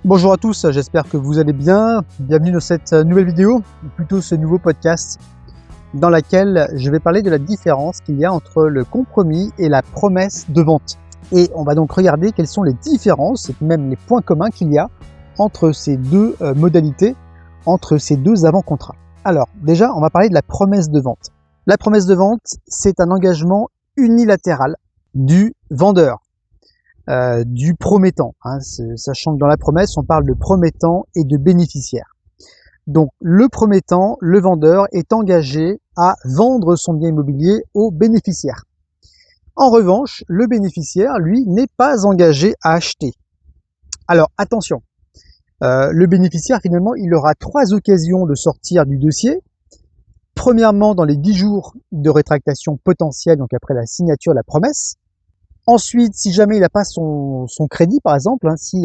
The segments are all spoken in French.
Bonjour à tous, j'espère que vous allez bien. Bienvenue dans cette nouvelle vidéo, ou plutôt ce nouveau podcast, dans laquelle je vais parler de la différence qu'il y a entre le compromis et la promesse de vente. Et on va donc regarder quelles sont les différences et même les points communs qu'il y a entre ces deux modalités, entre ces deux avant-contrats. Alors déjà, on va parler de la promesse de vente. La promesse de vente, c'est un engagement unilatéral du vendeur. Du promettant, sachant que dans la promesse, on parle de promettant et de bénéficiaire. Donc le promettant, le vendeur, est engagé à vendre son bien immobilier au bénéficiaire. En revanche, le bénéficiaire, lui, n'est pas engagé à acheter. Alors attention, le bénéficiaire, finalement, il aura 3 occasions de sortir du dossier. Premièrement, dans les 10 jours de rétractation potentielle, donc après la signature de la promesse. Ensuite, si jamais il n'a pas son crédit, par exemple, si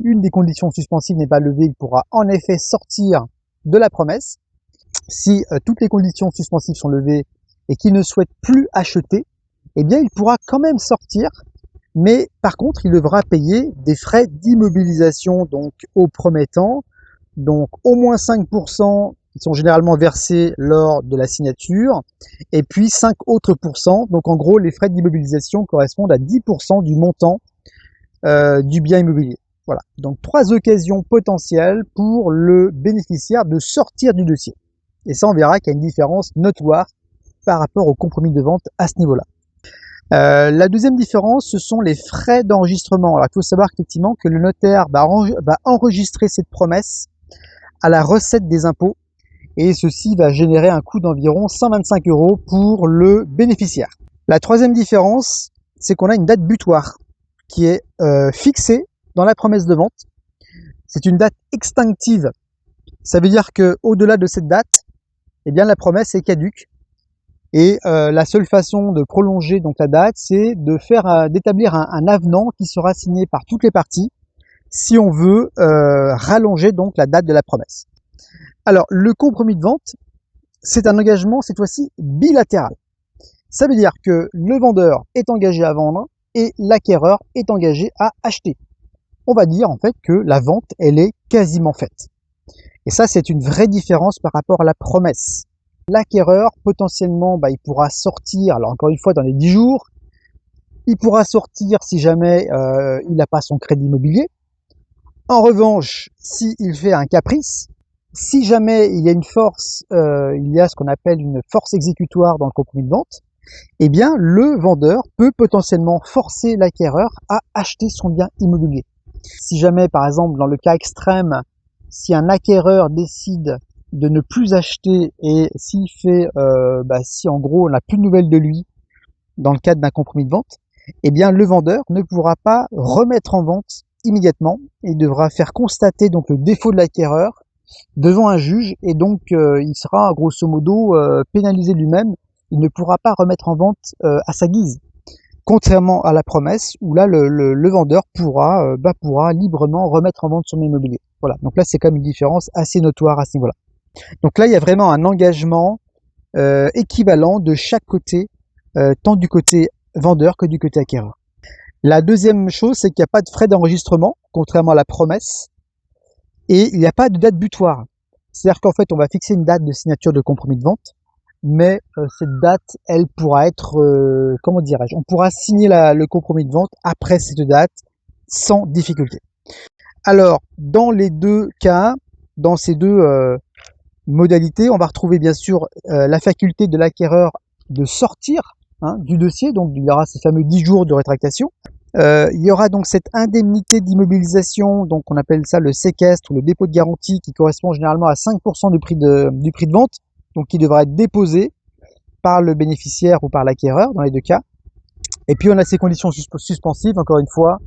une des conditions suspensives n'est pas levée, il pourra en effet sortir de la promesse. Si toutes les conditions suspensives sont levées et qu'il ne souhaite plus acheter, eh bien il pourra quand même sortir, mais par contre il devra payer des frais d'immobilisation donc au promettant, donc au moins 5% qui sont généralement versés lors de la signature, et puis 5 autres pourcents. Donc en gros, les frais d'immobilisation correspondent à 10% du montant du bien immobilier. Voilà, donc 3 occasions potentielles pour le bénéficiaire de sortir du dossier. Et ça, on verra qu'il y a une différence notoire par rapport au compromis de vente à ce niveau-là. La deuxième différence, ce sont les frais d'enregistrement. Alors il faut savoir effectivement que le notaire va enregistrer cette promesse à la recette des impôts, et ceci va générer un coût d'environ 125 € pour le bénéficiaire. La troisième différence, c'est qu'on a une date butoir qui est fixée dans la promesse de vente. C'est une date extinctive. Ça veut dire que au-delà de cette date, eh bien la promesse est caduque. Et la seule façon de prolonger donc la date, c'est d'établir un avenant qui sera signé par toutes les parties si on veut rallonger donc la date de la promesse. Alors, le compromis de vente, c'est un engagement, cette fois-ci, bilatéral. Ça veut dire que le vendeur est engagé à vendre et l'acquéreur est engagé à acheter. On va dire en fait que la vente, elle est quasiment faite. Et ça, c'est une vraie différence par rapport à la promesse. L'acquéreur, potentiellement, il pourra sortir, alors encore une fois, dans les 10 jours, il pourra sortir si jamais il n'a pas son crédit immobilier. En revanche, s'il fait un caprice, si jamais il y a il y a ce qu'on appelle une force exécutoire dans le compromis de vente, eh bien le vendeur peut potentiellement forcer l'acquéreur à acheter son bien immobilier. Si jamais, par exemple, dans le cas extrême, si un acquéreur décide de ne plus acheter et si en gros on n'a plus de nouvelles de lui dans le cadre d'un compromis de vente, eh bien le vendeur ne pourra pas remettre en vente immédiatement et devra faire constater donc le défaut de l'acquéreur devant un juge, et donc il sera grosso modo pénalisé lui-même. Il ne pourra pas remettre en vente à sa guise, contrairement à la promesse où là le vendeur pourra librement remettre en vente son immobilier. Voilà, donc là c'est quand même une différence assez notoire à ce niveau-là. Donc là il y a vraiment un engagement équivalent de chaque côté, tant du côté vendeur que du côté acquéreur. La deuxième chose, c'est qu'il n'y a pas de frais d'enregistrement, contrairement à la promesse, et il n'y a pas de date butoir. C'est-à-dire qu'en fait, on va fixer une date de signature de compromis de vente, mais cette date, elle pourra être, on pourra signer le compromis de vente après cette date sans difficulté. Alors, dans les deux cas, dans ces deux modalités, on va retrouver bien sûr la faculté de l'acquéreur de sortir du dossier, donc il y aura ces fameux 10 jours de rétractation. Il y aura donc cette indemnité d'immobilisation, donc on appelle ça le séquestre ou le dépôt de garantie, qui correspond généralement à 5% du prix de vente, donc qui devra être déposé par le bénéficiaire ou par l'acquéreur dans les deux cas. Et puis on a ces conditions suspensives, encore une fois,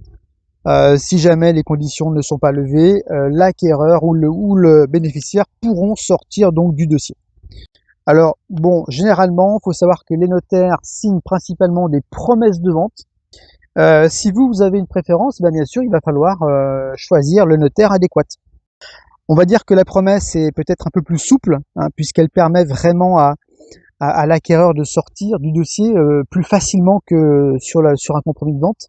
si jamais les conditions ne sont pas levées, l'acquéreur ou le bénéficiaire pourront sortir donc du dossier. Alors bon, généralement, il faut savoir que les notaires signent principalement des promesses de vente. Si vous avez une préférence, bien sûr, il va falloir choisir le notaire adéquat. On va dire que la promesse est peut-être un peu plus souple, puisqu'elle permet vraiment à l'acquéreur de sortir du dossier plus facilement que sur un compromis de vente.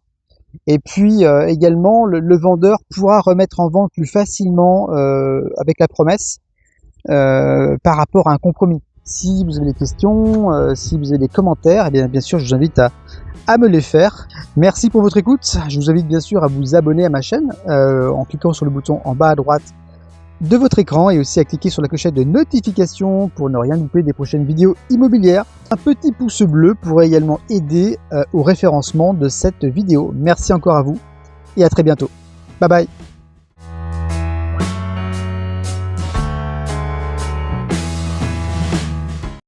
Et puis également, le vendeur pourra remettre en vente plus facilement avec la promesse par rapport à un compromis. Si vous avez des questions, si vous avez des commentaires, eh bien sûr, je vous invite à me les faire. Merci pour votre écoute. Je vous invite bien sûr à vous abonner à ma chaîne en cliquant sur le bouton en bas à droite de votre écran et aussi à cliquer sur la clochette de notification pour ne rien louper des prochaines vidéos immobilières. Un petit pouce bleu pourrait également aider au référencement de cette vidéo. Merci encore à vous et à très bientôt. Bye bye.